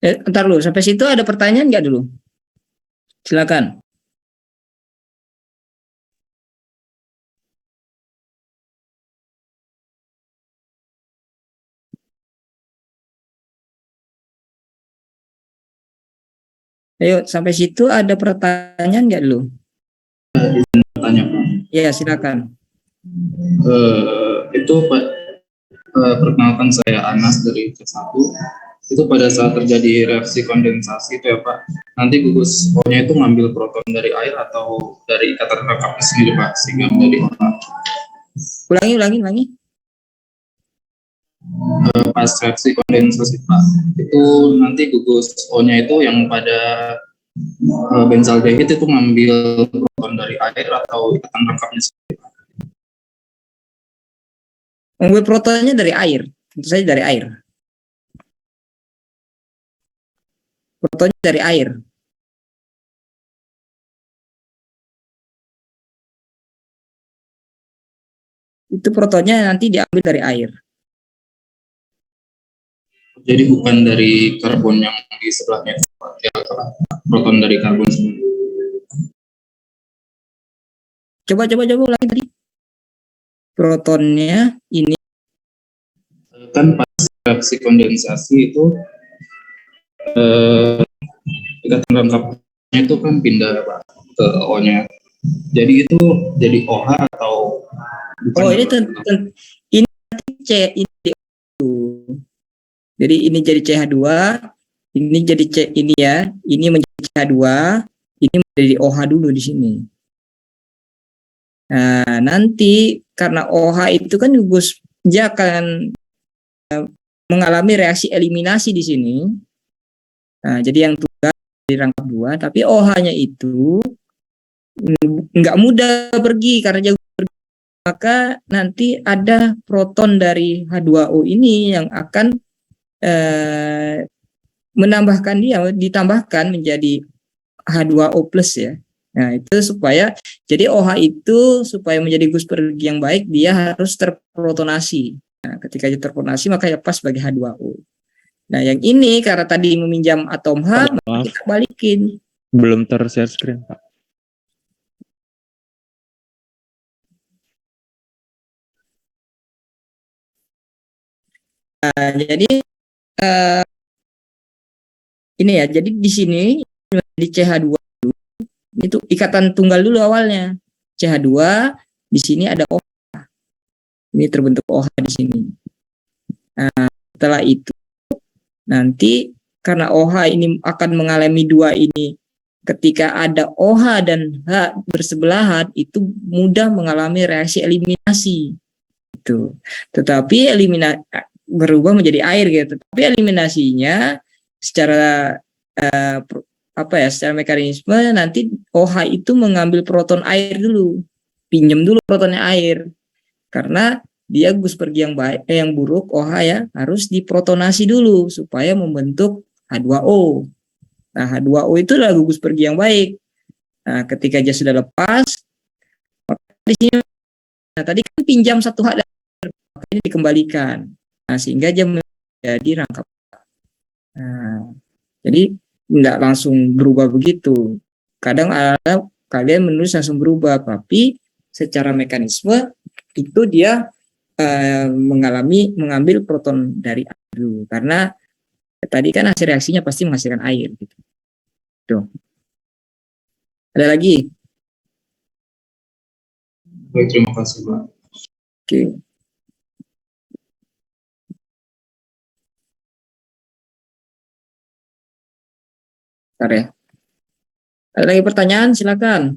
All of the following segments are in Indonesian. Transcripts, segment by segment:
Ntar dulu, sampai situ ada pertanyaan nggak dulu? Silakan. Ayo, sampai situ ada pertanyaan nggak dulu? Tanya Pak. Ya, silakan. Itu Pak, perkenalkan saya Anas dari C1. Itu pada saat terjadi reaksi kondensasi itu ya Pak, nanti gugus O-nya itu ngambil proton dari air atau dari ikatan kakapnya sendiri Pak, sehingga menjadi OH. Ulangi, ulangi, ulangi. Pas reaksi kondensasi Pak, itu nanti gugus O-nya itu yang pada benzaldehid itu ngambil proton dari air atau ikatan kakapnya sendiri. Mengambil protonnya dari air. Tentu saja dari air. Protonnya dari air. Itu protonnya nanti diambil dari air. Jadi bukan dari karbon yang di sebelahnya, ya, proton dari karbon sendiri. Coba ulangi tadi. Protonnya ini. Kan pas reaksi kondensasi itu eh, ikatan rangkapnya itu kan pindah Pak, ke O-nya. Jadi itu jadi OH atau bukan Oh, ya ini Pak? ini C, ini O. Jadi ini jadi CH2, ini jadi C ini ya, ini menjadi CH2, ini menjadi OH dulu di sini. Nah, nanti karena OH itu kan gugus, dia akan mengalami reaksi eliminasi di sini. Nah, jadi yang tunggal dirangkap dua, tapi OH-nya itu nggak mudah pergi karena jauh pergi. Maka nanti ada proton dari H2O ini yang akan menambahkan dia, ditambahkan menjadi H2O plus ya. Nah, itu supaya jadi OH itu supaya menjadi gus pergi yang baik dia harus terprotonasi. Nah, ketika dia terprotonasi maka lepas sebagai H2O. Nah, yang ini karena tadi meminjam atom H, maka Maaf, kita balikin. belum ter-share screen, Pak. Nah, jadi ini ya, jadi di sini di CH2 itu ikatan tunggal dulu awalnya. CH2 di sini ada OH. Ini terbentuk OH di sini. Nah, setelah itu nanti karena OH ini akan mengalami dua ini ketika ada OH dan H bersebelahan itu mudah mengalami reaksi eliminasi itu. Tetapi eliminasi berubah menjadi air gitu. Tapi eliminasinya secara eh, apa ya? Secara mekanisme nanti OH itu mengambil proton air dulu. Pinjam dulu protonnya air karena dia gus pergi yang baik yang buruk OH ya harus diprotonasi dulu supaya membentuk H2O. Nah, H2O itu adalah gugus pergi yang baik. Nah, ketika dia sudah lepas, maka di sini nah, tadi kan pinjam satu H maka ini dikembalikan. Nah, sehingga dia menjadi rangkap. Nah, jadi tidak langsung berubah begitu. Kadang ada kalian menulis langsung berubah, tapi secara mekanisme itu dia mengambil proton dari air dulu karena tadi kan hasil reaksinya pasti menghasilkan air gitu. Tuh. Ada lagi? Baik, terima kasih Pak. Oke. Bentar ya. Ada lagi pertanyaan? Silakan.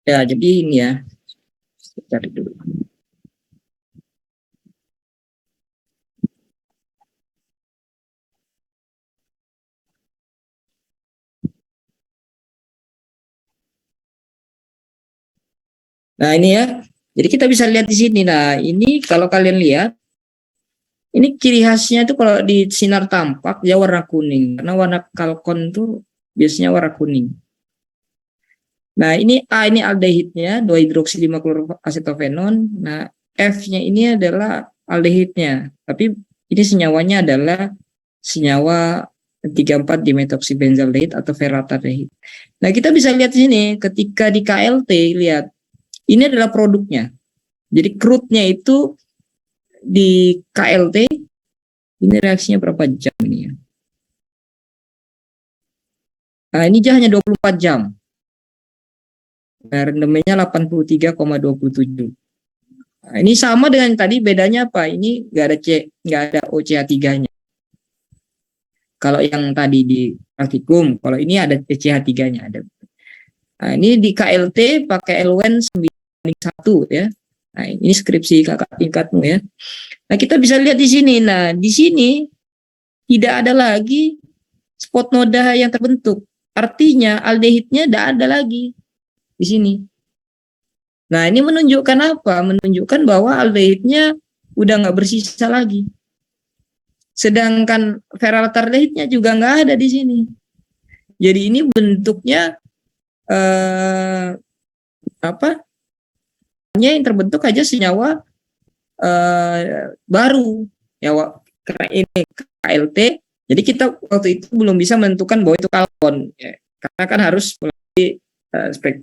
Ya, jadi ini ya. Cari dulu. Nah, ini ya. Jadi kita bisa lihat di sini. Nah, ini kalau kalian lihat, ini ciri khasnya itu kalau di sinar tampak dia warna kuning. Karena warna kalkon itu biasanya warna kuning. Nah, ini A ini aldehidnya, 2 hidroksi 5 kloroasetofenon. Nah, F-nya ini adalah aldehidnya. Tapi ini senyawanya adalah senyawa 34 dimetoksibenzaldehid atau ferrataldehid. Nah, kita bisa lihat di sini ketika di KLT, lihat ini adalah produknya. Jadi crude-nya itu di KLT ini reaksinya berapa jam ini ya? Nah, ini hanya 24 jam. Nah, rendemennya 83,27. Nah, ini sama dengan tadi, bedanya apa? Ini nggak ada OCH3-nya. Kalau yang tadi di praktikum, kalau ini ada CH3-nya ada. Nah, ini di KLT pakai Elwen 9:1 ya. Nah, ini skripsi kakak tingkatmu ya. Nah, kita bisa lihat di sini. Nah, di sini tidak ada lagi spot noda yang terbentuk. Artinya aldehidnya tidak ada lagi di sini. Nah, ini menunjukkan apa? Menunjukkan bahwa aldehidnya udah nggak bersisa lagi. Sedangkan ferrataldehidnya juga nggak ada di sini. Jadi ini bentuknya apa? Hanya yang terbentuk aja senyawa baru ya, karena ini KLT. Jadi kita waktu itu belum bisa menentukan bahwa itu kalkon ya, karena kan harus melalui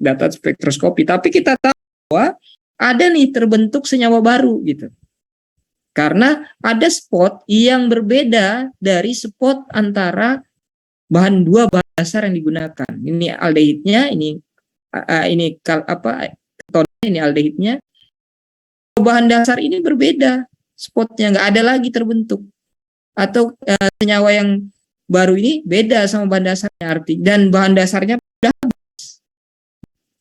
data spektroskopi. Tapi kita tahu bahwa ada nih terbentuk senyawa baru gitu. Karena ada spot yang berbeda dari spot antara dua bahan dasar yang digunakan. Ini aldehidnya, ini ketonnya, ini aldehidnya. Bahan dasar ini berbeda, spotnya nggak ada lagi terbentuk. Atau senyawa yang baru ini beda sama bahan dasarnya, arti dan bahan dasarnya sudah habis.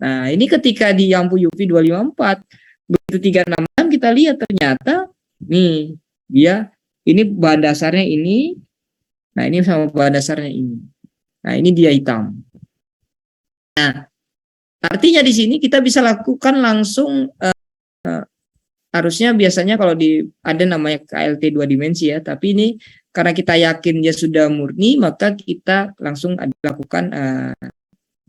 Nah, ini ketika di lampu UV 254 begitu 366 kita lihat ternyata nih dia ini bahan dasarnya ini. Nah, ini sama bahan dasarnya ini. Nah, ini dia hitam. Nah, artinya di sini kita bisa lakukan langsung harusnya biasanya kalau ada namanya KLT 2 dimensi ya, tapi ini karena kita yakin dia sudah murni, maka kita langsung lakukan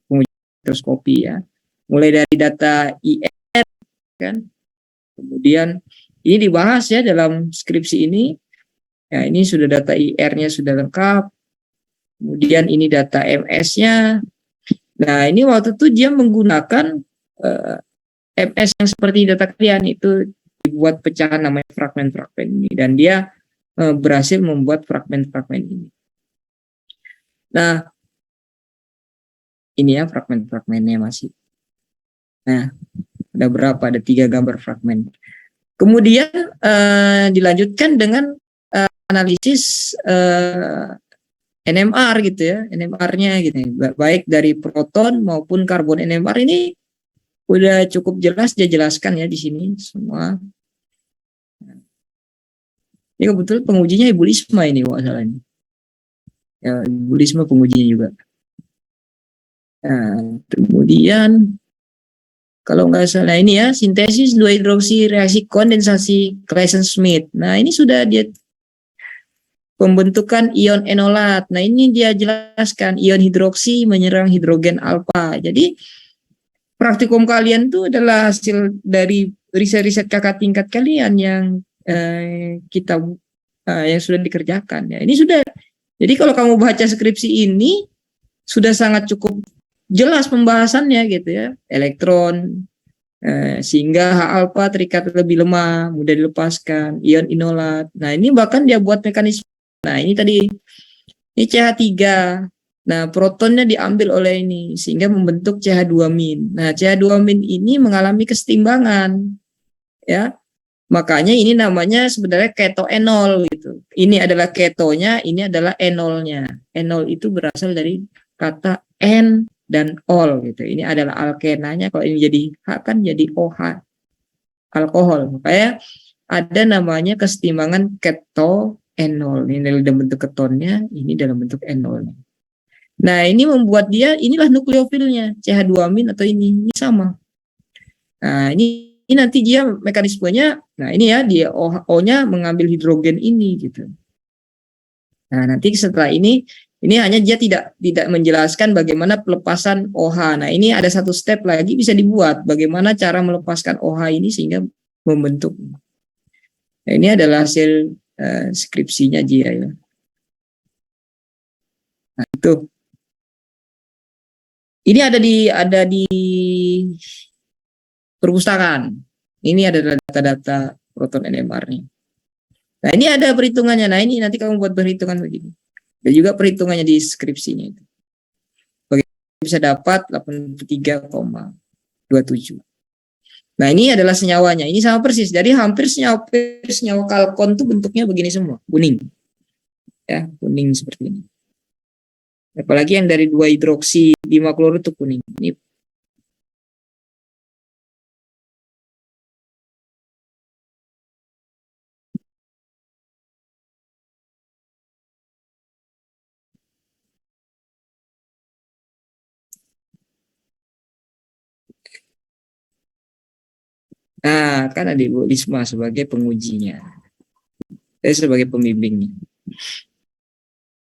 pengujian spektroskopi ya. Mulai dari data IR kan. Kemudian ini dibahas ya dalam skripsi ini. Ya, ini sudah data IR-nya sudah lengkap. Kemudian ini data MS-nya. Nah, ini waktu itu dia menggunakan MS yang seperti data kalian itu dibuat pecahan namanya fragmen-fragmen ini, dan dia berhasil membuat fragmen-fragmen ini. Nah, ini ya fragmen-fragmennya masih. Nah, ada berapa? Ada 3 gambar fragmen. Kemudian dilanjutkan dengan analisis NMR gitu ya, NMR-nya gitu. Baik dari proton maupun karbon NMR ini udah cukup jelas dia jelaskan ya di sini semua. Ini kebetulan pengujinya Ibu Lisma ini masalahnya. Ya, Ibu Lisma pengujinya juga. Nah, kemudian kalau nggak salah ini ya sintesis 2 hidroksi reaksi kondensasi Claisen-Smith. Nah, ini sudah dia pembentukan ion enolat. Nah, ini dia jelaskan ion hidroksi menyerang hidrogen alfa. Jadi praktikum kalian tuh adalah hasil dari riset-riset kakak tingkat kalian yang kita yang sudah dikerjakan ya. Ini sudah. Jadi kalau kamu baca skripsi ini sudah sangat cukup jelas pembahasannya gitu ya. Elektron sehingga H alfa terikat lebih lemah, mudah dilepaskan, ion inolat. Nah, ini bahkan dia buat mekanisme. Nah, ini tadi ini CH3. Nah, protonnya diambil oleh ini sehingga membentuk CH2-. Nah, CH2- ini mengalami kesetimbangan. Ya. Makanya ini namanya sebenarnya ketoenol gitu. Ini adalah ketonya, ini adalah enolnya. Enol itu berasal dari kata en dan ol gitu. Ini adalah alkenanya, kalau ini jadi H kan jadi OH, alkohol. Makanya ada namanya kesetimbangan keto-enol. Ini dalam bentuk ketonnya, ini dalam bentuk enolnya. Nah, ini membuat dia, inilah nukleofilnya, CH2-amin atau ini sama. Nah, ini nanti dia mekanismenya, nah ini ya, dia O-nya mengambil hidrogen ini gitu. Nah, nanti setelah ini hanya dia tidak menjelaskan bagaimana pelepasan OH. Nah, ini ada satu step lagi bisa dibuat, bagaimana cara melepaskan OH ini sehingga membentuk. Nah, ini adalah hasil skripsinya dia ya. Nah, itu. Ini ada di perpustakaan. Ini ada data-data proton NMR-nya. Nah, ini ada perhitungannya. Nah, ini nanti kamu buat perhitungan begini. Dan juga perhitungannya di skripsinya itu. Bagaimana bisa dapat 83,27. Nah, ini adalah senyawanya. Ini sama persis. Jadi hampir senyawa kalkon tuh bentuknya begini semua, kuning. Ya, kuning seperti ini. Apalagi yang dari 2 hidroksi 5 kloro itu kuning. Ini nah, kan ada Ibu Risma sebagai pengujinya. Saya sebagai pembimbingnya.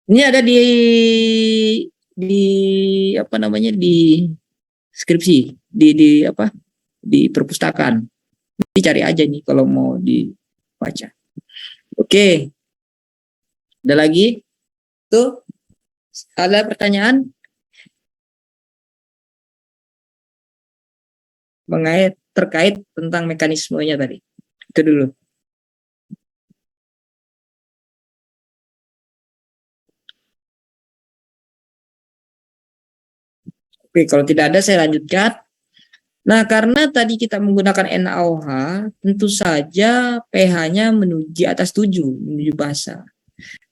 Ini ada di apa namanya, di skripsi, di apa? Di perpustakaan. Nanti cari aja nih kalau mau dibaca. Oke. Ada lagi? Tuh. Ada pertanyaan? Terkait tentang mekanismenya tadi. Itu dulu. Oke, kalau tidak ada saya lanjutkan. Nah, karena tadi kita menggunakan NaOH, tentu saja pH-nya di atas 7, menuju basa.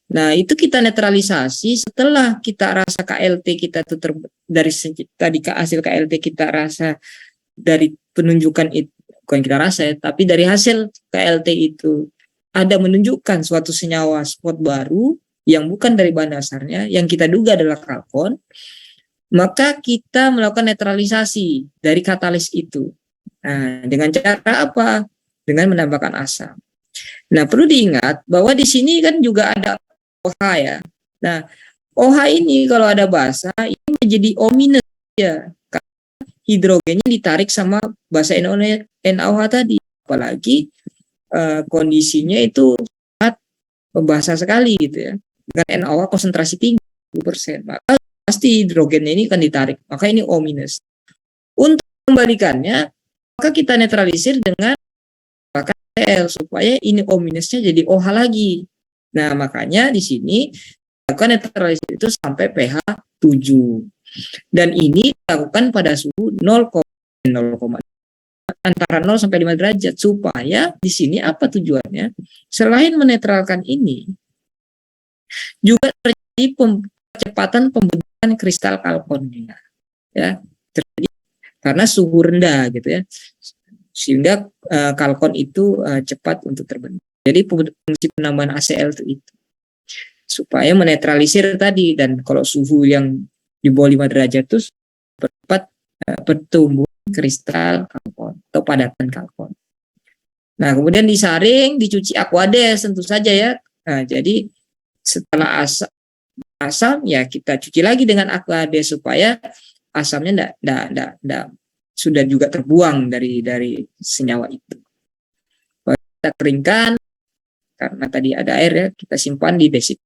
Nah, itu kita netralisasi setelah kita rasa KLT kita itu dari tadi hasil KLT kita rasa dari penunjukan itu, bukan kita rasa ya, tapi dari hasil KLT itu ada menunjukkan suatu senyawa spot baru yang bukan dari bahan dasarnya, yang kita duga adalah kalkon, maka kita melakukan netralisasi dari katalis itu. Nah, dengan cara apa? Dengan menambahkan asam. Nah, perlu diingat bahwa di sini kan juga ada OH ya. Nah, OH ini kalau ada basa ini menjadi O- ya. Karena hidrogennya ditarik sama basa NaOH tadi. Apalagi kondisinya itu sangat membasa sekali gitu ya. Dengan NaOH konsentrasi 30%. Maka pasti hidrogennya ini akan ditarik. Maka ini O-. Untuk kembalikannya, maka kita netralisir dengan Cl supaya ini O-nya jadi OH lagi. Nah, makanya di sini lakukan netralisir itu sampai pH 7. Dan ini dilakukan pada suhu 0,0 antara 0 sampai 5 derajat supaya di sini apa tujuannya? Selain menetralkan ini, juga terjadi percepatan pembentukan kristal kalkonnya. Ya, terjadi karena suhu rendah gitu ya. Sehingga kalkon itu cepat untuk terbentuk. Jadi fungsi penambahan ACL itu supaya menetralisir tadi, dan kalau suhu yang di bawah 5 derajat itu cepat pertumbuhan kristal kalkon atau padatan kalkon. Nah, kemudian disaring, dicuci aquades tentu saja ya. Nah, jadi setelah asam ya kita cuci lagi dengan aquades supaya asamnya enggak sudah juga terbuang dari senyawa itu. Kita keringkan karena tadi ada air ya, kita simpan di desik.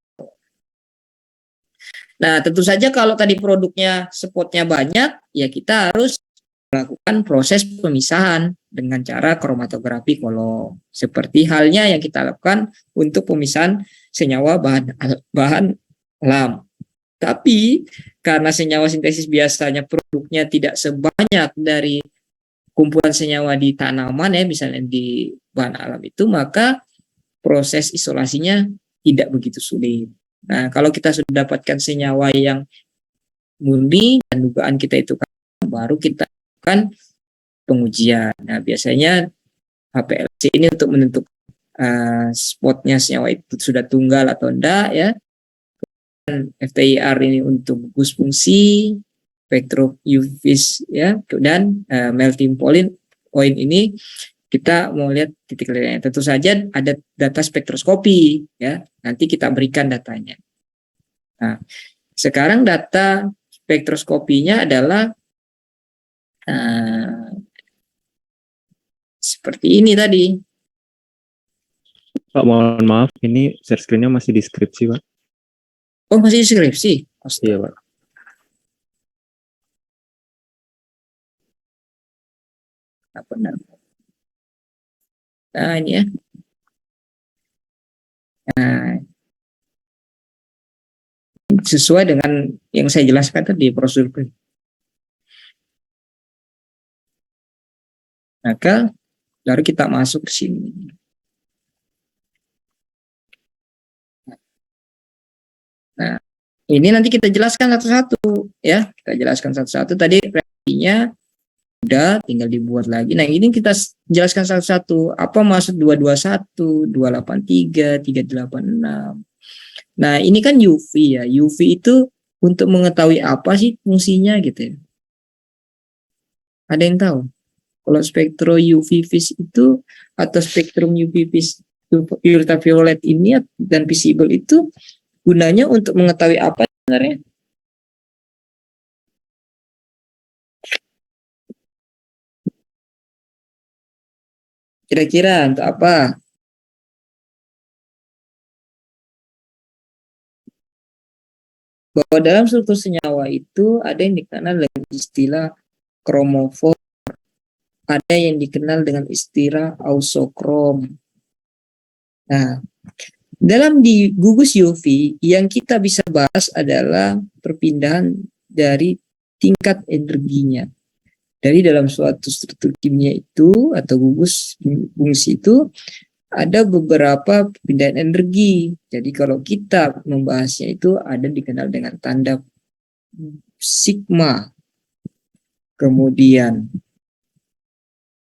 Nah, tentu saja kalau tadi produknya spotnya banyak, ya kita harus melakukan proses pemisahan dengan cara kromatografi kolom. Seperti halnya yang kita lakukan untuk pemisahan senyawa bahan alam. Tapi karena senyawa sintesis biasanya produknya tidak sebanyak dari kumpulan senyawa di tanaman ya, misalnya di bahan alam itu, maka proses isolasinya tidak begitu sulit. Nah, kalau kita sudah dapatkan senyawa yang murni dan dugaan kita itu kan, baru kita lakukan pengujian. Nah, biasanya HPLC ini untuk menentukan spotnya senyawa itu sudah tunggal atau enggak ya. Dan FTIR ini untuk gugus fungsi, spektrum UV ya, dan melting point ini kita mau lihat titik lainnya. Tentu saja ada data spektroskopi ya. Nanti kita berikan datanya. Nah, sekarang data spektroskopinya adalah seperti ini tadi. Pak, mohon maaf, ini share screen-nya masih deskripsi, Pak. Oh, masih deskripsi? Iya, Pak. Apa namanya? Nah, ini ya. Nah, sesuai dengan yang saya jelaskan tadi prosedur. Maka baru kita masuk ke sini. Nah, ini nanti kita jelaskan satu-satu ya. Kita jelaskan satu-satu. Tadi reaksinya udah, tinggal dibuat lagi. Nah, ini kita jelaskan satu-satu. Apa maksud 221, 283, 386. Nah, ini kan UV ya. UV itu untuk mengetahui apa sih fungsinya gitu ya. Ada yang tahu? Kalau spektrum UV vis itu atau spektrum UV vis ultraviolet ini dan visible itu gunanya untuk mengetahui apa sebenarnya? Kira-kira untuk apa? Bahwa dalam struktur senyawa itu ada yang dikenal dengan istilah kromofor, ada yang dikenal dengan istilah ausokrom. Nah, dalam di gugus UV yang kita bisa bahas adalah perpindahan dari tingkat energinya. Dari dalam suatu struktur kimia itu atau gugus fungsi itu ada beberapa perpindahan energi. Jadi kalau kita membahasnya itu ada dikenal dengan tanda sigma. Kemudian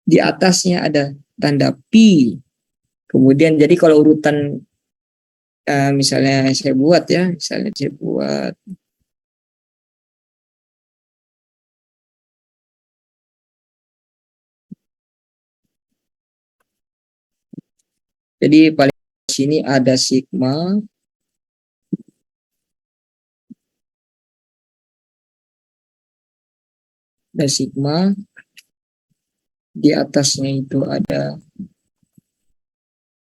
di atasnya ada tanda pi. Kemudian jadi kalau urutan misalnya saya buat ya, misalnya saya buat jadi paling di sini ada sigma, di atasnya itu ada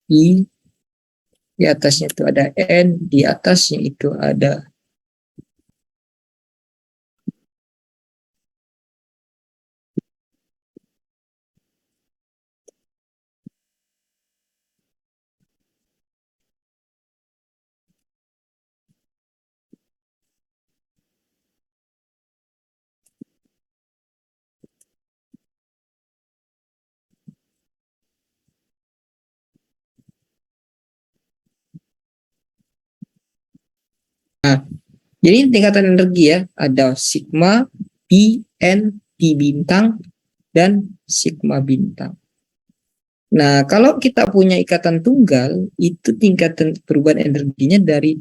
I, di atasnya itu ada N, di atasnya itu ada jadi tingkatan energi ya, ada sigma, pi, N, P bintang, dan sigma bintang. Nah, kalau kita punya ikatan tunggal, itu tingkatan perubahan energinya dari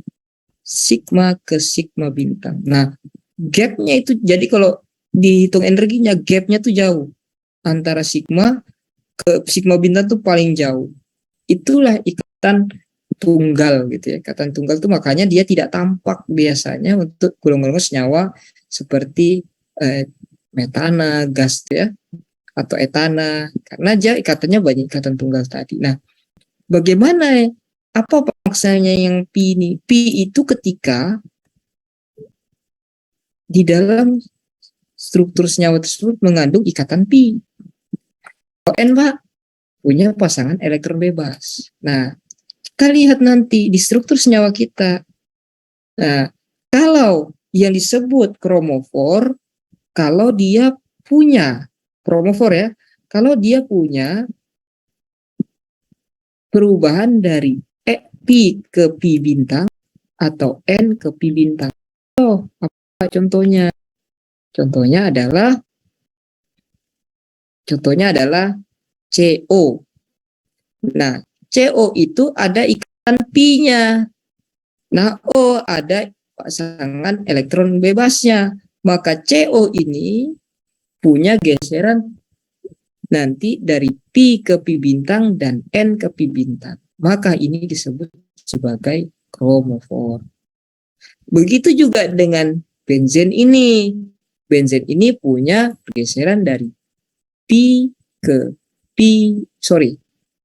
sigma ke sigma bintang. Nah, gapnya itu, jadi kalau dihitung energinya, gapnya tuh jauh. Antara sigma ke sigma bintang tuh paling jauh. Itulah ikatan tunggal gitu ya. Ikatan tunggal tuh makanya dia tidak tampak biasanya untuk golongan-golongan senyawa seperti metana, gas ya, atau etana, karena dia ikatannya banyak ikatan tunggal tadi. Nah, bagaimana apa maksudnya yang pi ini? Pi itu ketika di dalam struktur senyawa tersebut mengandung ikatan pi. Kalau N Pak punya pasangan elektron bebas. Nah, kita lihat nanti di struktur senyawa kita. Nah, kalau yang disebut kromofor, kalau dia punya kromofor ya, kalau dia punya perubahan dari pi ke pi bintang atau N ke pi bintang. Oh, contohnya? Contohnya adalah CO. Nah, CO itu ada ikatan pi-nya. Nah, O ada pasangan elektron bebasnya. Maka CO ini punya geseran nanti dari pi ke pi bintang dan N ke pi bintang. Maka ini disebut sebagai kromofor. Begitu juga dengan benzen ini. Benzen ini punya pergeseran dari pi ke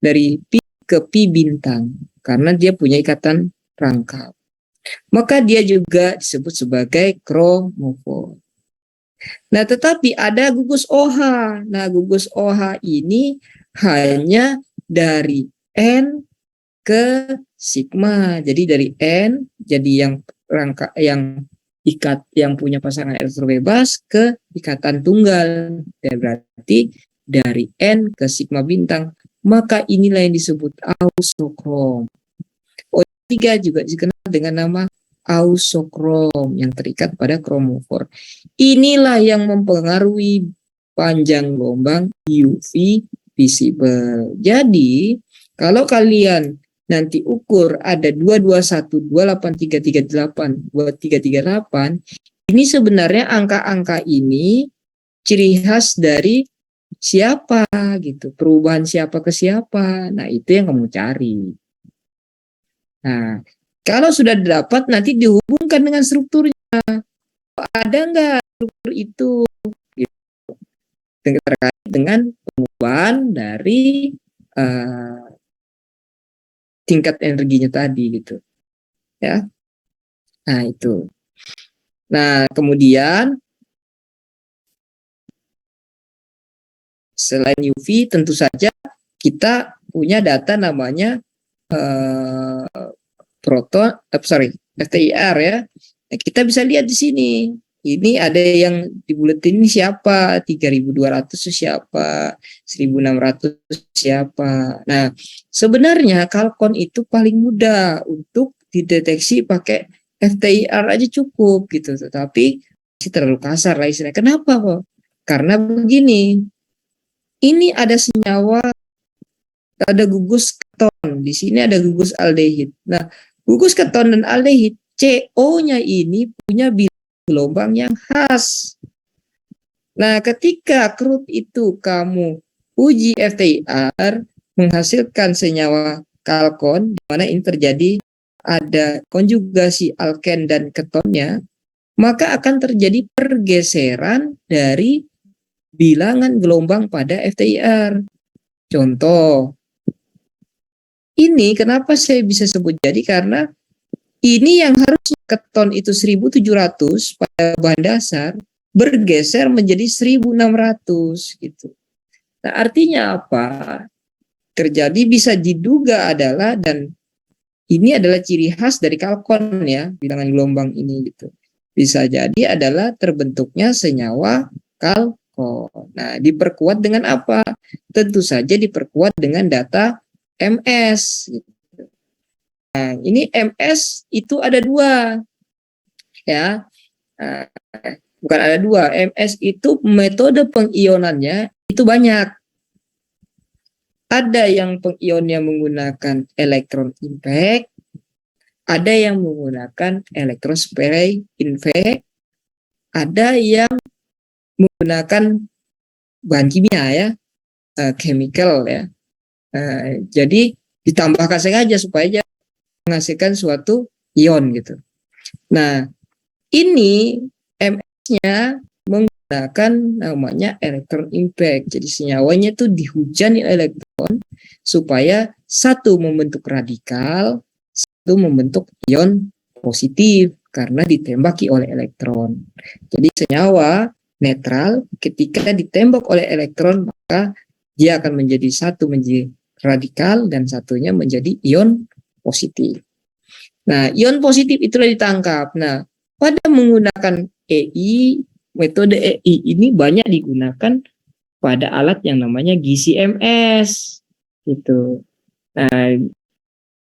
dari pi ke pi bintang karena dia punya ikatan rangkap. Maka dia juga disebut sebagai kromofor. Nah, tetapi ada gugus OH. Nah, gugus OH ini hanya dari N ke sigma. Jadi dari N jadi yang rangka yang punya pasangan elektron bebas ke ikatan tunggal. Dan berarti dari N ke sigma bintang. Maka inilah yang disebut ausokrom. O3 juga dikenal dengan nama ausokrom yang terikat pada kromofor. Inilah yang mempengaruhi panjang gelombang UV visible. Jadi, kalau kalian nanti ukur ada 221, 28338, 2338, ini sebenarnya angka-angka ini ciri khas dari siapa gitu, perubahan siapa ke siapa. Nah, itu yang kamu cari. Nah, kalau sudah dapat nanti dihubungkan dengan strukturnya. Ada nggak struktur itu gitu, terkait dengan pengubahan dari tingkat energinya tadi gitu ya. Nah, itu. Nah, kemudian selain UV tentu saja kita punya data namanya FTIR ya. Nah, kita bisa lihat di sini. Ini ada yang di buletin ini siapa, 3.200 siapa, 1.600 siapa. Nah, sebenarnya kalkon itu paling mudah untuk dideteksi pakai FTIR aja cukup gitu. Tetapi masih terlalu kasar lah istilahnya. Kenapa kok? Karena begini, ini ada senyawa, ada gugus keton. Di sini ada gugus aldehid. Nah, gugus keton dan aldehid, CO-nya ini punya gelombang yang khas. Nah, ketika crude itu kamu uji FTIR menghasilkan senyawa kalkon, di mana ini terjadi ada konjugasi alken dan ketonnya, maka akan terjadi pergeseran dari bilangan gelombang pada FTIR. Contoh, ini kenapa saya bisa sebut jadi karena ini yang harusnya keton itu 1.700 pada bahan dasar bergeser menjadi 1.600 gitu. Nah, artinya apa? Terjadi bisa diduga adalah, dan ini adalah ciri khas dari kalkon ya, bilangan gelombang ini gitu. Bisa jadi adalah terbentuknya senyawa kalkon. Nah, diperkuat dengan apa? Tentu saja diperkuat dengan data MS gitu. Nah, ini MS itu ada dua ya. Nah, bukan ada dua. MS itu metode pengionannya itu banyak. Ada yang pengionnya menggunakan elektron impact, ada yang menggunakan elektron spray impact, ada yang menggunakan bahan kimia ya, chemical ya. Jadi ditambahkan sengaja supaya menghasilkan suatu ion gitu. Nah, ini MS-nya menggunakan namanya elektron impact. Jadi senyawanya itu dihujani elektron supaya satu membentuk radikal, satu membentuk ion positif karena ditembaki oleh elektron. Jadi senyawa netral ketika ditembak oleh elektron maka dia akan menjadi satu menjadi radikal dan satunya menjadi ion positif. Nah, ion positif itulah ditangkap. Nah, pada menggunakan EI, metode EI ini banyak digunakan pada alat yang namanya GCMS gitu. Nah,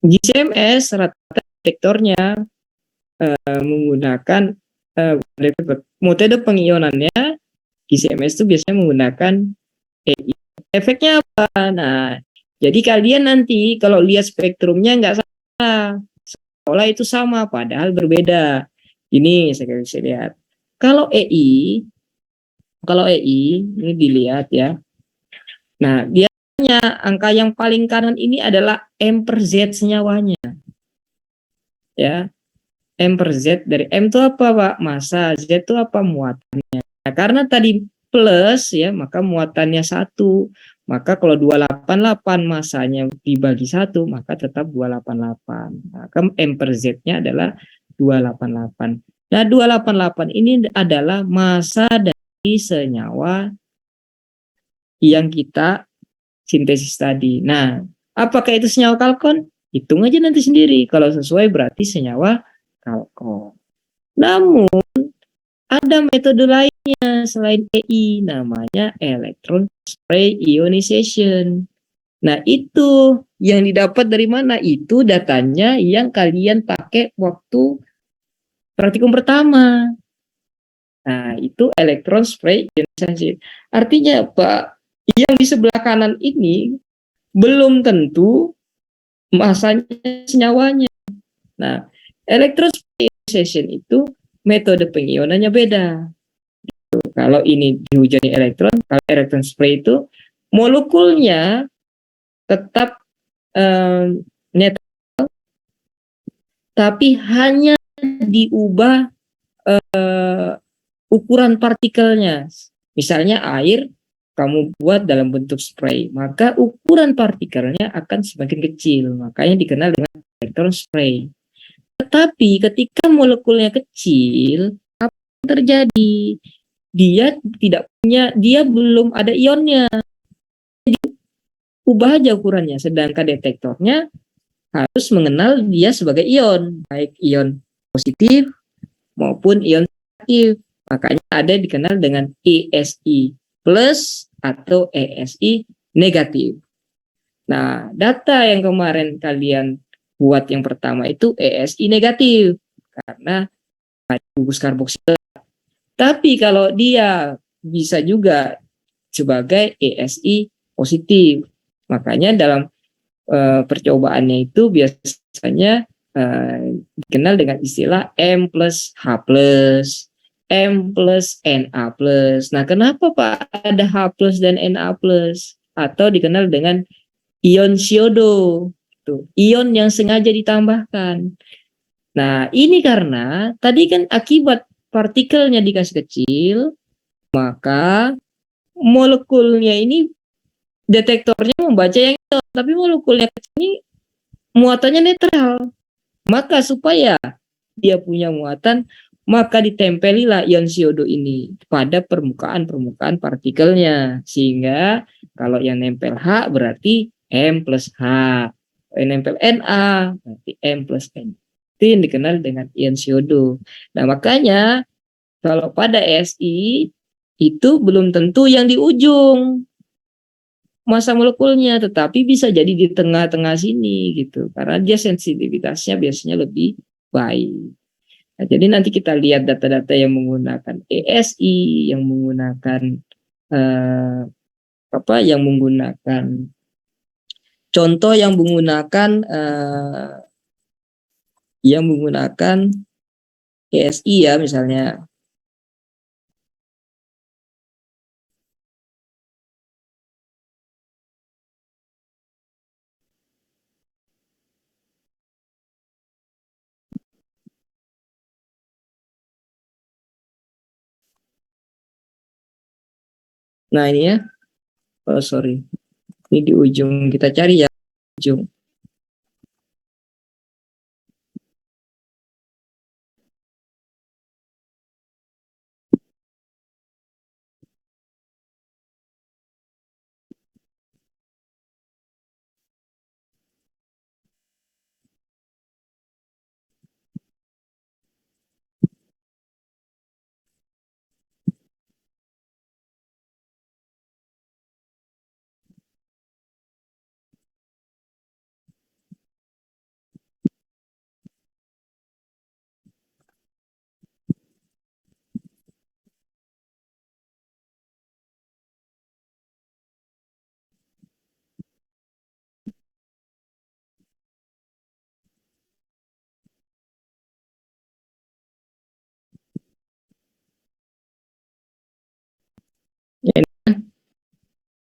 GCMS rata-rata detektornya menggunakan Metode pengionannya ICMS itu biasanya menggunakan EI. Efeknya apa? Nah, jadi kalian nanti kalau lihat spektrumnya nggak salah, seolah itu sama, padahal berbeda. Ini saya kasih lihat. Kalau EI, ini dilihat ya. Nah, biasanya angka yang paling kanan ini adalah M per Z senyawanya. Ya, M per Z dari M itu apa, Pak? Massa, Z itu apa? Muatannya. Nah, karena tadi plus ya, maka muatannya 1. Maka kalau 288 masanya dibagi 1, maka tetap 288. Maka M per Z-nya adalah 288. Nah, 288 ini adalah massa dari senyawa yang kita sintesis tadi. Nah, apakah itu senyawa kalkon? Hitung aja nanti sendiri. Kalau sesuai berarti senyawa kalkon. Namun ada metode lainnya selain EI, namanya electron spray ionization. Nah, itu yang didapat dari mana? Itu datanya yang kalian pakai waktu praktikum pertama. Nah, itu electron spray ionization. Artinya, Pak, yang di sebelah kanan ini belum tentu masanya senyawanya. Nah, electron spray ionization itu metode pengionannya beda. Kalau ini dihujani elektron, kalau elektron spray itu molekulnya tetap netral, tapi hanya diubah ukuran partikelnya. Misalnya air kamu buat dalam bentuk spray, maka ukuran partikelnya akan semakin kecil. Makanya dikenal dengan elektron spray. Tetapi ketika molekulnya kecil, apa yang terjadi? Dia belum ada ionnya, ubah aja ukurannya, sedangkan detektornya harus mengenal dia sebagai ion, baik ion positif maupun ion negatif. Makanya ada dikenal dengan ESI plus atau ESI negatif. Nah, data yang kemarin kalian buat yang pertama itu ESI negatif karena gugus karboksila. Tapi kalau dia bisa juga sebagai ESI positif. Makanya dalam percobaannya itu biasanya dikenal dengan istilah M plus H plus, M plus Na plus. Nah, kenapa Pak ada H plus dan Na plus? Atau dikenal dengan ion siodo, tuh, ion yang sengaja ditambahkan. Nah, ini karena tadi kan akibat partikelnya dikasih kecil, maka molekulnya ini detektornya membaca yang itu, tapi molekulnya kecil ini muatannya netral. Maka supaya dia punya muatan, maka ditempelilah ion siodo ini pada permukaan partikelnya. Sehingga kalau yang nempel H berarti M plus H. Yang nempel Na berarti M plus N. Itu yang dikenal dengan ion siodo. Nah, makanya kalau pada SI itu belum tentu yang di ujung massa molekulnya, tetapi bisa jadi di tengah-tengah sini gitu, karena dia sensitivitasnya biasanya lebih baik. Nah, jadi nanti kita lihat data-data yang menggunakan ESI, yang menggunakan eh, yang menggunakan contoh yang menggunakan ESI ya misalnya. Nah ini ya, oh sorry, ini di ujung kita cari ya ujung.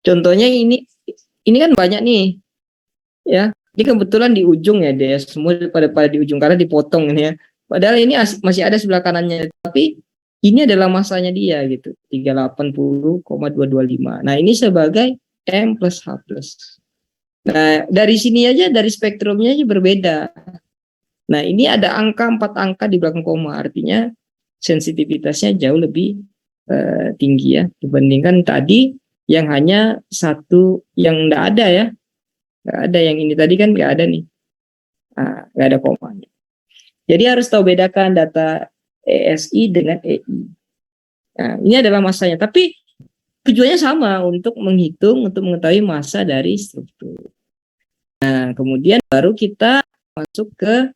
Contohnya ini kan banyak nih, ya. Ini kebetulan di ujung ya, dia semua pada di ujung karena dipotong ini ya. Padahal ini masih ada sebelah kanannya, tapi ini adalah masanya dia gitu, 380,225. Nah, ini sebagai M plus H plus. Nah, dari sini aja, dari spektrumnya aja berbeda. Nah, ini ada angka 4 angka di belakang koma, artinya sensitivitasnya jauh lebih tinggi ya dibandingkan tadi yang hanya satu yang enggak ada ya. Enggak ada yang ini tadi kan enggak ada nih. Nah, enggak ada komanya. Jadi harus tahu bedakan data ESI dengan EI. Nah, ini adalah masanya, tapi tujuannya sama untuk menghitung, untuk mengetahui massa dari struktur. Nah, kemudian baru kita masuk ke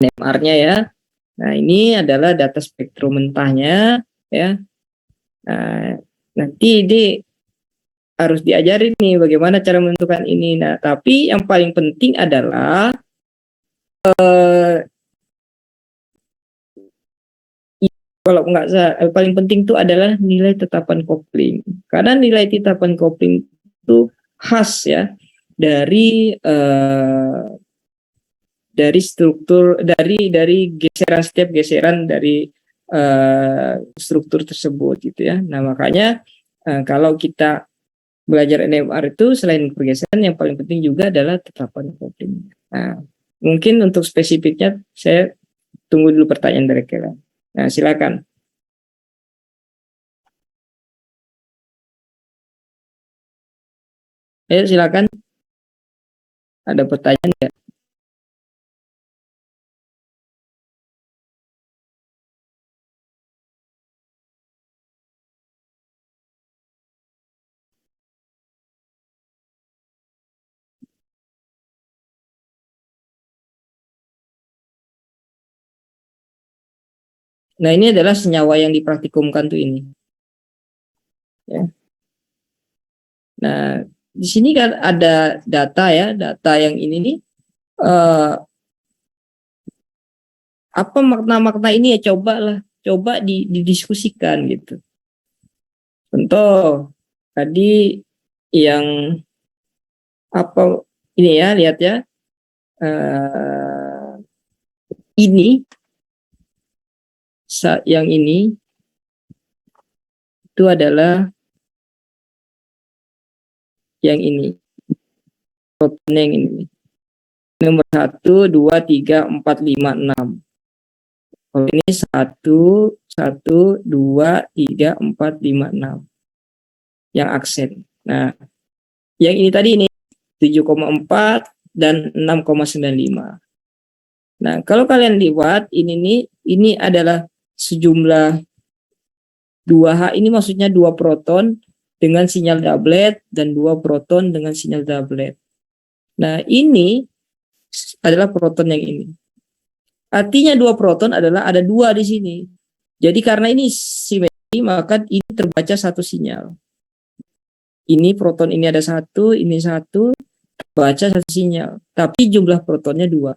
NMR-nya ya. Nah, ini adalah data spektrum mentahnya ya. Nah, nanti harus diajarin nih bagaimana cara menentukan ini. Nah, tapi yang paling penting adalah kalau nggak paling penting itu adalah nilai tetapan kopling. Karena nilai tetapan kopling itu khas ya dari struktur, dari geseran, setiap geseran dari struktur tersebut gitu ya. Nah, makanya kalau kita belajar NMR itu selain pergeseran, yang paling penting juga adalah tetapan kopling. Nah, mungkin untuk spesifiknya saya tunggu dulu pertanyaan dari kalian. Nah, silakan. Ayo silakan. Ada pertanyaan nggak? Nah, ini adalah senyawa yang dipraktikumkan tuh ini. Ya. Nah, di sini kan ada data ya, data yang ini nih. Apa makna-makna ini ya, coba didiskusikan gitu. Contoh tadi yang apa ini ya, lihat ya. Ini yang ini itu adalah yang ini, protein yang ini, nomor 1, 2, 3, 4, 5, 6. Kalau ini 1, 1, 2, 3, 4, 5, 6 yang aksen. Nah, yang ini tadi ini 7,4 dan 6,95. Nah, kalau kalian lihat ini adalah sejumlah 2H, ini maksudnya 2 proton dengan sinyal doublet dan 2 proton dengan sinyal doublet. Nah, ini adalah proton yang ini. Artinya 2 proton adalah ada 2 di sini. Jadi karena ini simetri, maka ini terbaca satu sinyal. Ini proton ini ada 1, ini 1, terbaca satu sinyal. Tapi jumlah protonnya 2.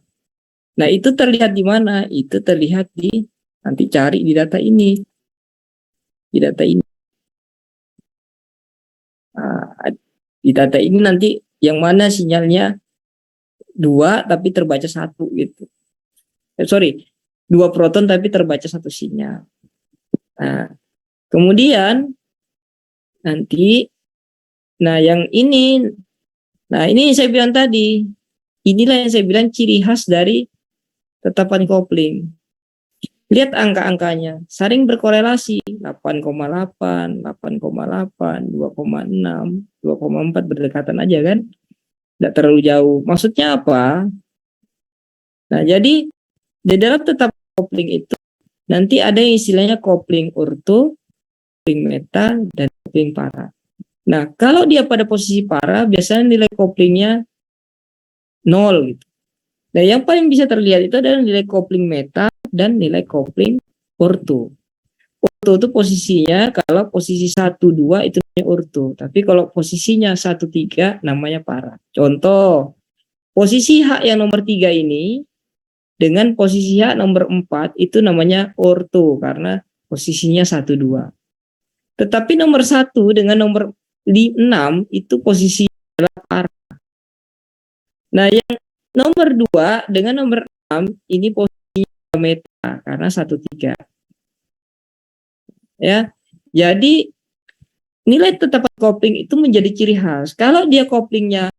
Nah, itu terlihat di mana? Itu terlihat nanti cari di data ini. Di data ini. Nah, di data ini nanti yang mana sinyalnya 2 tapi terbaca 1 gitu. Sorry, 2 proton tapi terbaca 1 sinyal. Nah, kemudian nanti yang ini, ini saya bilang tadi, inilah yang saya bilang ciri khas dari tetapan kopling. Lihat angka-angkanya, saling berkorelasi, 8,8, 8,8, 2,6, 2,4 berdekatan aja kan? Tidak terlalu jauh. Maksudnya apa? Nah, jadi di dalam tetapan kopling itu nanti ada yang istilahnya kopling orto, kopling meta, dan kopling para. Nah, kalau dia pada posisi para, biasanya nilai koplingnya 0 gitu. Nah, yang paling bisa terlihat itu adalah nilai kopling meta dan nilai kopling orto. Orto itu posisinya, kalau posisi 1, 2 itu namanya orto. Tapi kalau posisinya 1, 3 namanya para. Contoh, posisi H yang nomor 3 ini dengan posisi H nomor 4 itu namanya orto karena posisinya 1, 2. Tetapi nomor 1 dengan nomor 6 itu posisi adalah para. Nah, yang nomor 2 dengan nomor 6 ini posisinya meta karena 1,3. Ya. Jadi nilai tetapan kopling itu menjadi ciri khas. Kalau dia koplingnya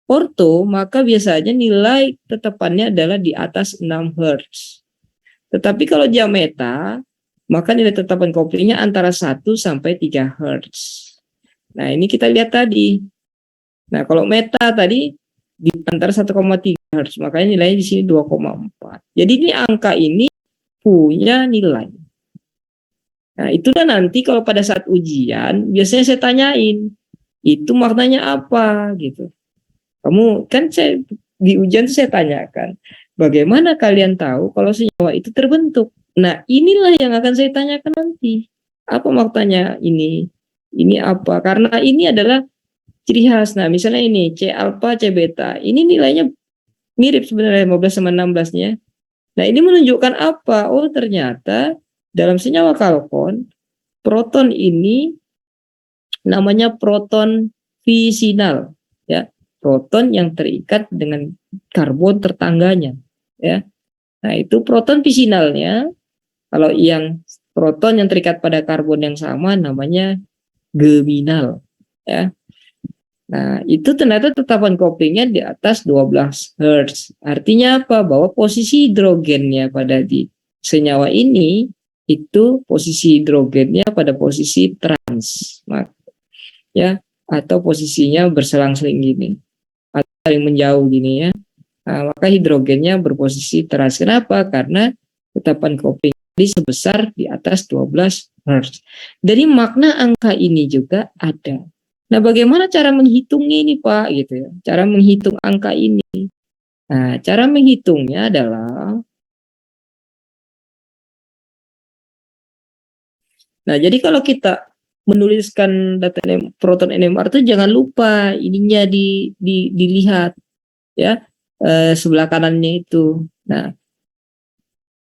orto, maka biasanya nilai tetapannya adalah di atas 6 Hz. Tetapi kalau dia meta, maka nilai tetapan koplingnya antara 1 sampai 3 Hz. Nah, ini kita lihat tadi. Nah, kalau meta tadi di antara 1,3 Hz, makanya nilainya di sini 2,4. Jadi ini angka ini punya nilai. Nah, itulah nanti kalau pada saat ujian, biasanya saya tanyain, itu maknanya apa gitu. Kamu kan saya di ujian saya tanyakan, bagaimana kalian tahu kalau senyawa itu terbentuk? Nah, inilah yang akan saya tanyakan nanti. Apa maknanya ini? Ini apa? Karena ini adalah ciri khas. Nah, misalnya ini C alpha, C beta. Ini nilainya mirip sebenarnya 15 sama 16-nya. Nah, ini menunjukkan apa? Oh, ternyata dalam senyawa kalkon, proton ini namanya proton visinal, ya, proton yang terikat dengan karbon tertangganya, ya. Nah, itu proton visinalnya. Kalau yang proton yang terikat pada karbon yang sama namanya geminal, ya. Nah, itu ternyata tetapan koplingnya di atas 12 Hz. Artinya apa? Bahwa posisi hidrogennya pada di senyawa ini itu posisi hidrogennya pada posisi trans, ya, atau posisinya berselang-seling gini, atau saling menjauh gini ya. Nah, maka hidrogennya berposisi trans. Kenapa? Karena tetapan kopling tadi sebesar di atas 12 Hz. Dari makna angka ini juga ada. Nah, bagaimana cara menghitungnya ini, Pak? Gitu ya. Cara menghitung angka ini. Nah, cara menghitungnya adalah, nah, jadi kalau kita menuliskan data proton NMR itu jangan lupa ininya dilihat ya, sebelah kanannya itu. Nah,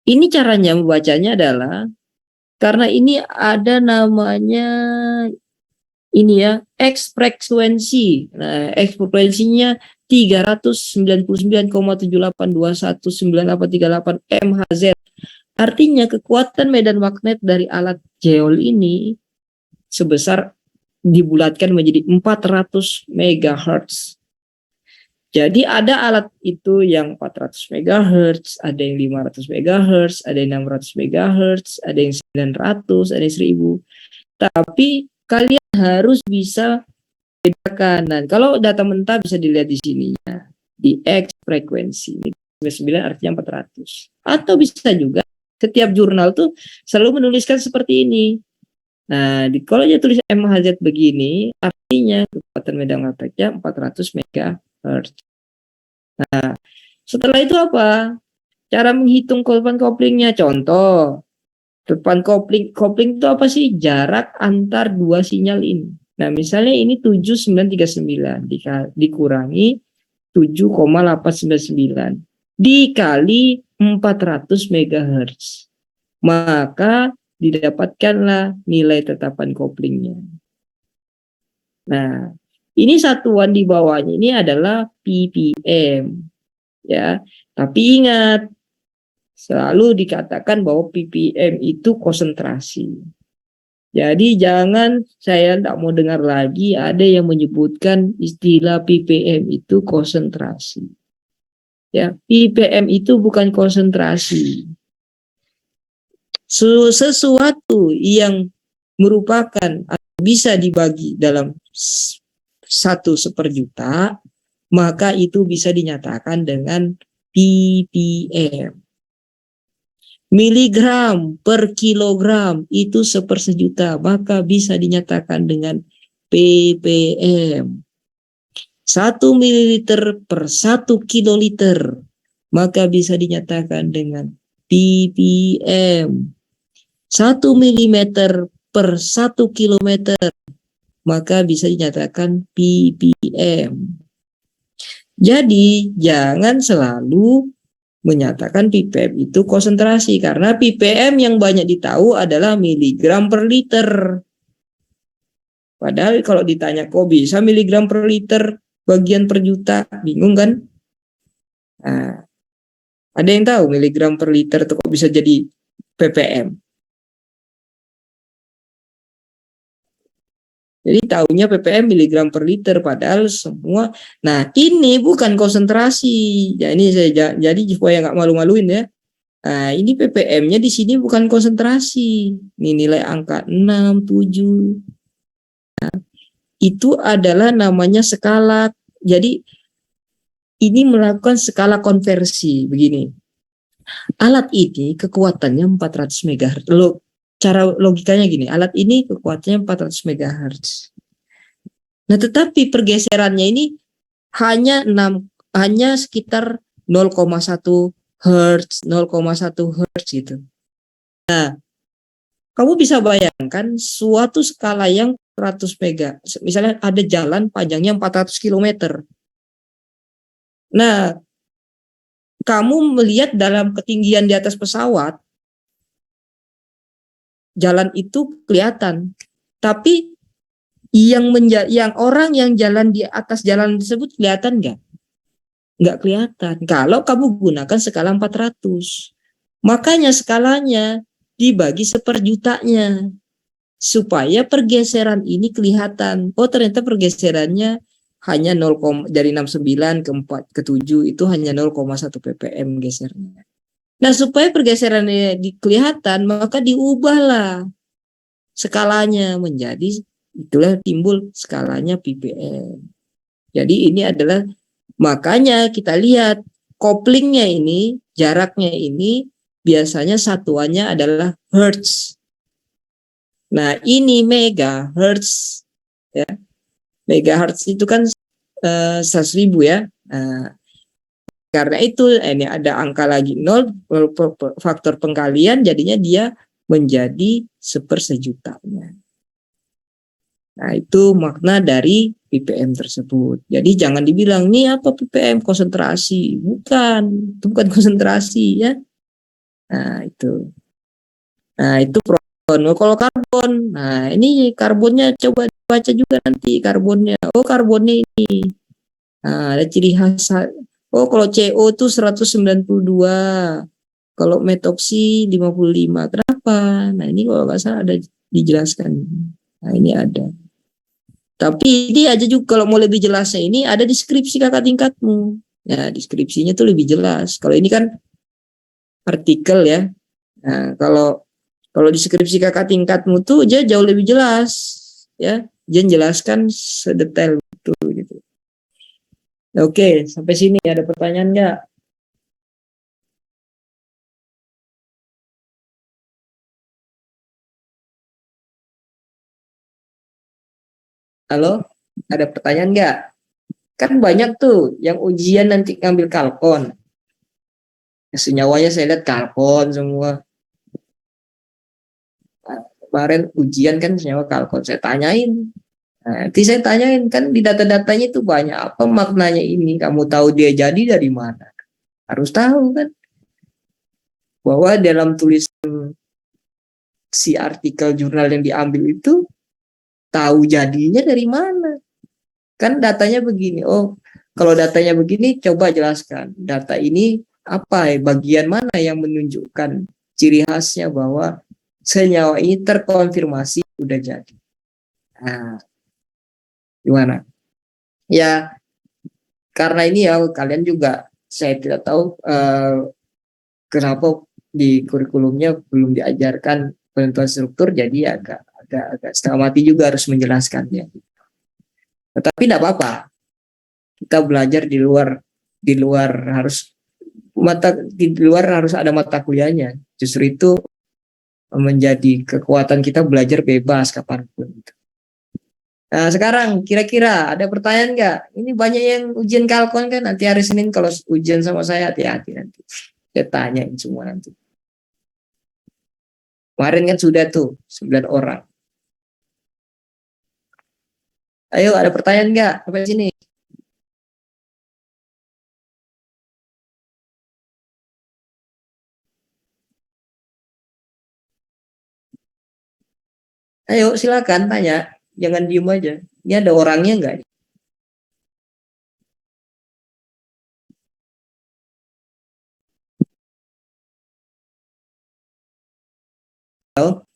ini caranya membacanya adalah karena ini ada namanya ini ya, X frekuensi. Nah, X frekuensinya 399,78219838 MHz. Artinya kekuatan medan magnet dari alat jeol ini sebesar dibulatkan menjadi 400 MHz. Jadi ada alat itu yang 400 MHz, ada yang 500 MHz, ada yang 600 MHz, ada yang 900, ada yang 1000. Tapi kalian harus bisa bedakan. Nah, kalau data mentah bisa dilihat di sininya, di X frekuensi. 9 artinya 400. Atau bisa juga setiap jurnal tuh selalu menuliskan seperti ini. Nah, kalau dia tulis MHz begini, artinya kekuatan medan magnetnya 400 MHz. Nah, setelah itu apa? Cara menghitung tetapan koplingnya. Contoh, tetapan kopling itu apa sih? Jarak antar dua sinyal ini. Nah, misalnya ini 7939 dikurangi 7,899 dikali 400 MHz. Maka didapatkanlah nilai tetapan koplingnya. Nah, ini satuan di bawahnya ini adalah ppm, ya. Tapi ingat, selalu dikatakan bahwa ppm itu konsentrasi. Jadi jangan, saya tidak mau dengar lagi ada yang menyebutkan istilah ppm itu konsentrasi. Ya, ppm itu bukan konsentrasi. Sesuatu yang merupakan atau bisa dibagi dalam 1/100.000, maka itu bisa dinyatakan dengan ppm. Miligram per kilogram itu 1/100.000, maka bisa dinyatakan dengan ppm. 1 mililiter per 1 kiloliter, maka bisa dinyatakan dengan ppm. 1 milimeter per 1 kilometer, maka bisa dinyatakan ppm. Jadi jangan selalu menyatakan ppm itu konsentrasi, karena ppm yang banyak ditahu adalah miligram per liter. Padahal kalau ditanya kok bisa miligram per liter bagian per juta, bingung kan? Nah, ada yang tahu miligram per liter itu kok bisa jadi ppm? Jadi tahunya ppm miligram per liter, padahal semua. Nah, ini bukan konsentrasi. Ya, ini saya jadi supaya nggak malu-maluin ya. Nah, ini ppm-nya di sini bukan konsentrasi. Ini nilai angka 6, 7. Itu adalah namanya skala. Jadi ini melakukan skala konversi begini. Alat ini kekuatannya 400 MHz. Cara logikanya gini, alat ini kekuatannya 400 MHz. Nah, tetapi pergeserannya ini hanya sekitar 0,1 Hz, 0,1 Hz gitu. Nah, kamu bisa bayangkan suatu skala yang 100 mega. Misalnya ada jalan panjangnya 400 km. Nah, kamu melihat dalam ketinggian di atas pesawat, jalan itu kelihatan. Tapi yang orang yang jalan di atas jalan tersebut kelihatan nggak? Nggak kelihatan. Kalau kamu gunakan skala 400. Makanya skalanya dibagi seperjutanya. Supaya pergeseran ini kelihatan. Oh, ternyata pergeserannya hanya 0, dari 69 ke 4 ke 7 itu hanya 0,1 ppm gesernya. Nah, supaya pergeserannya kelihatan, maka diubahlah skalanya menjadi, itulah timbul skalanya ppm. Jadi ini adalah, makanya kita lihat koplingnya ini, jaraknya ini biasanya satuannya adalah hertz. Nah, ini megahertz ya. Megahertz itu kan 100.000 ya. Nah, karena itu ini ada angka lagi 0, faktor pengkalian jadinya dia menjadi sepersejutanya. Nah, itu makna dari ppm tersebut. Jadi jangan dibilang nih apa ppm konsentrasi, bukan, itu bukan konsentrasi ya. Nah, itu. Nah, itu proton. Kalau karbon, nah ini karbonnya coba baca juga nanti karbonnya. Oh, karbonnya ini. Nah, ada ciri khas. Oh, kalau CO itu 192. Kalau metoksi 55. Kenapa? Nah, ini kalau nggak salah ada dijelaskan. Nah, ini ada. Tapi ini aja juga kalau mau lebih jelasnya ini ada deskripsi kakak tingkatmu. Ya, deskripsinya tuh lebih jelas. Kalau ini kan artikel ya. Nah, kalau deskripsi kakak tingkatmu tuh dia jauh lebih jelas ya. Dia jelaskan sedetail itu gitu. Oke, sampai sini ada pertanyaan nggak? Halo, ada pertanyaan nggak? Kan banyak tuh yang ujian nanti ngambil kalkon. Senyawanya saya lihat kalkon semua. Nah, kemarin ujian kan senyawa kalkon. Saya tanyain. Nah, nanti saya tanyain kan di data-datanya itu banyak apa maknanya ini. Kamu tahu dia jadi dari mana? Harus tahu kan bahwa dalam tulisan si artikel jurnal yang diambil itu tahu jadinya dari mana. Kan datanya begini. Oh, kalau datanya begini coba jelaskan. Data ini apa ya? Bagian mana yang menunjukkan ciri khasnya bahwa senyawa ini terkonfirmasi udah jadi. Nah, gimana? Ya, karena ini ya kalian juga saya tidak tahu kenapa di kurikulumnya belum diajarkan penentuan struktur, jadi agak setengah mati juga harus menjelaskannya. Tetapi tidak apa-apa, kita belajar di luar harus di luar harus ada mata kuliahnya. Justru itu menjadi kekuatan kita belajar bebas kapanpun. Nah, sekarang kira-kira ada pertanyaan nggak? Ini banyak yang ujian kalkon kan, nanti hari Senin kalau ujian sama saya hati-hati nanti. Saya tanyain semua nanti. Kemarin kan sudah tuh 9 orang. Ayo ada pertanyaan nggak? Sampai sini. Ayo silakan tanya. jangan diem aja. Ini ada orangnya nggak? Halo?